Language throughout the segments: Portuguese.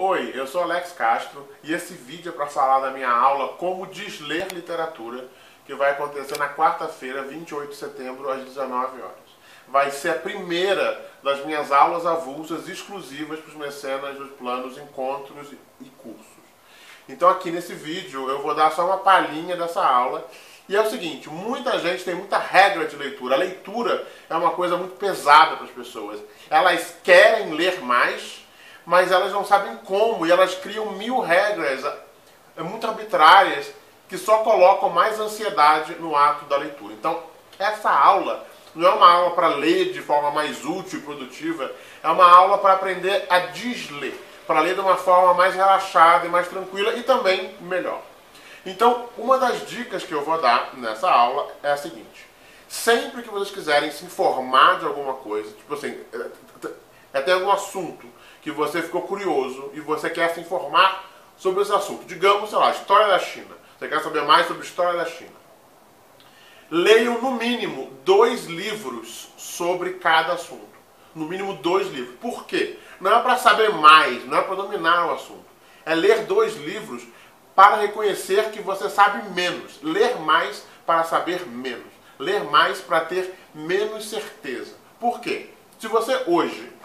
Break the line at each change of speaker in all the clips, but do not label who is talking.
Oi, eu sou Alex Castro e esse vídeo é para falar da minha aula Como Desler Literatura, que vai acontecer na quarta-feira, 28 de setembro, às 19 horas. Vai ser a primeira das minhas aulas avulsas exclusivas para os mecenas dos planos, encontros e cursos. Então aqui nesse vídeo eu vou dar só uma palhinha dessa aula. E é o seguinte, muita gente tem muita regra de leitura. A leitura é uma coisa muito pesada para as pessoas. Elas querem ler mais, mas elas não sabem como, e elas criam 1000 regras muito arbitrárias que só colocam mais ansiedade no ato da leitura. Então, essa aula não é uma aula para ler de forma mais útil e produtiva, é uma aula para aprender a desler, para ler de uma forma mais relaxada e mais tranquila e também melhor. Então, uma das dicas que eu vou dar nessa aula é a seguinte: sempre que vocês quiserem se informar de alguma coisa, tipo assim, tem algum assunto que você ficou curioso e você quer se informar sobre esse assunto, digamos, sei lá, história da China, você quer saber mais sobre a história da China, leiam no mínimo 2 livros sobre cada assunto. No mínimo 2 livros. Por quê? Não é para saber mais, não é para dominar o assunto. É ler 2 livros para reconhecer que você sabe menos. Ler mais para saber menos. Ler mais para ter menos certeza. Por quê? Se você hoje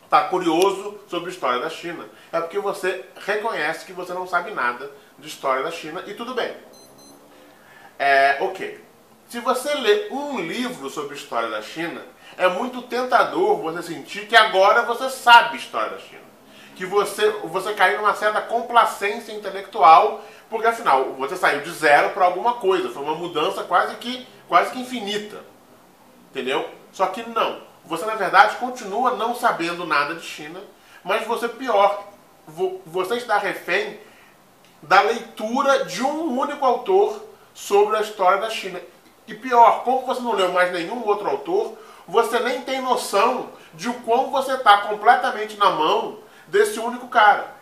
está curioso sobre a história da China, é porque você reconhece que você não sabe nada de história da China e tudo bem. Ok. Se você lê um livro sobre a história da China, é muito tentador você sentir que agora você sabe história da China. Que você caiu numa certa complacência intelectual, porque afinal, você saiu de 0 para alguma coisa. Foi uma mudança quase que infinita. Entendeu? Só que não. Você, na verdade, continua não sabendo nada de China, mas você está refém da leitura de um único autor sobre a história da China. E pior, como você não leu mais nenhum outro autor, você nem tem noção de o quão você está completamente na mão desse único cara.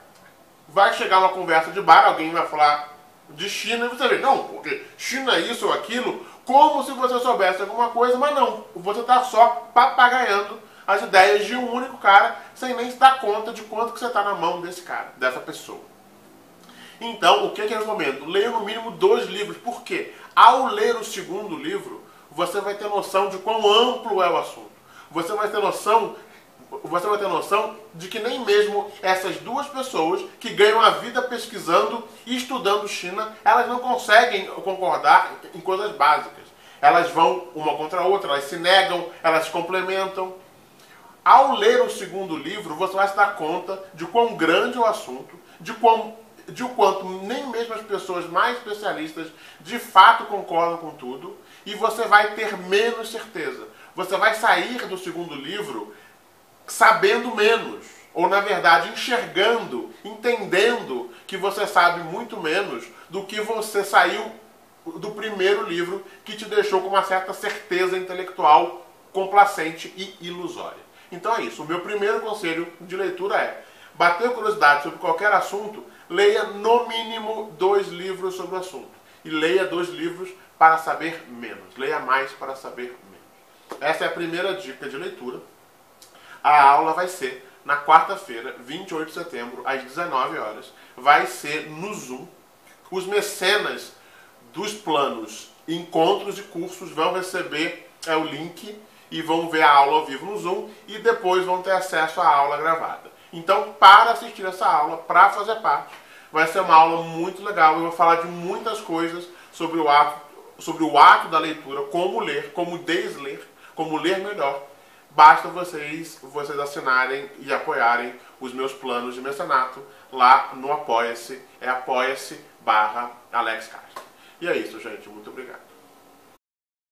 Vai chegar uma conversa de bar, alguém vai falar de China e você vê, não, porque China é isso ou aquilo, como se você soubesse alguma coisa, mas não, você está só papagaiando as ideias de um único cara, sem nem se dar conta de quanto que você está na mão desse cara, dessa pessoa. Então, o que eu recomendo? Leia no mínimo 2 livros. Por quê? Ao ler o segundo livro, você vai ter noção de quão amplo é o assunto. Você vai ter noção de que nem mesmo essas 2 pessoas que ganham a vida pesquisando e estudando China, elas não conseguem concordar em coisas básicas. Elas vão uma contra a outra, elas se negam, elas se complementam. Ao ler o segundo livro, você vai se dar conta de quão grande é o assunto, de o quanto nem mesmo as pessoas mais especialistas de fato concordam com tudo, e você vai ter menos certeza. Você vai sair do segundo livro sabendo menos, ou na verdade enxergando, entendendo que você sabe muito menos do que você saiu do primeiro livro, que te deixou com uma certa certeza intelectual complacente e ilusória. Então é isso. O meu primeiro conselho de leitura é: bater curiosidade sobre qualquer assunto, leia no mínimo 2 livros sobre o assunto. E leia 2 livros para saber menos. Leia mais para saber menos. Essa é a primeira dica de leitura. A aula vai ser na quarta-feira, 28 de setembro, às 19 horas. Vai ser no Zoom. Os mecenas dos planos, encontros e cursos vão receber o link e vão ver a aula ao vivo no Zoom e depois vão ter acesso à aula gravada. Então, para assistir essa aula, para fazer parte, vai ser uma aula muito legal. Eu vou falar de muitas coisas sobre o ato da leitura, como ler, como desler, como ler melhor. Basta vocês assinarem e apoiarem os meus planos de mecenato lá no Apoia-se. É apoia-se/Alex Castro. E é isso, gente. Muito obrigado.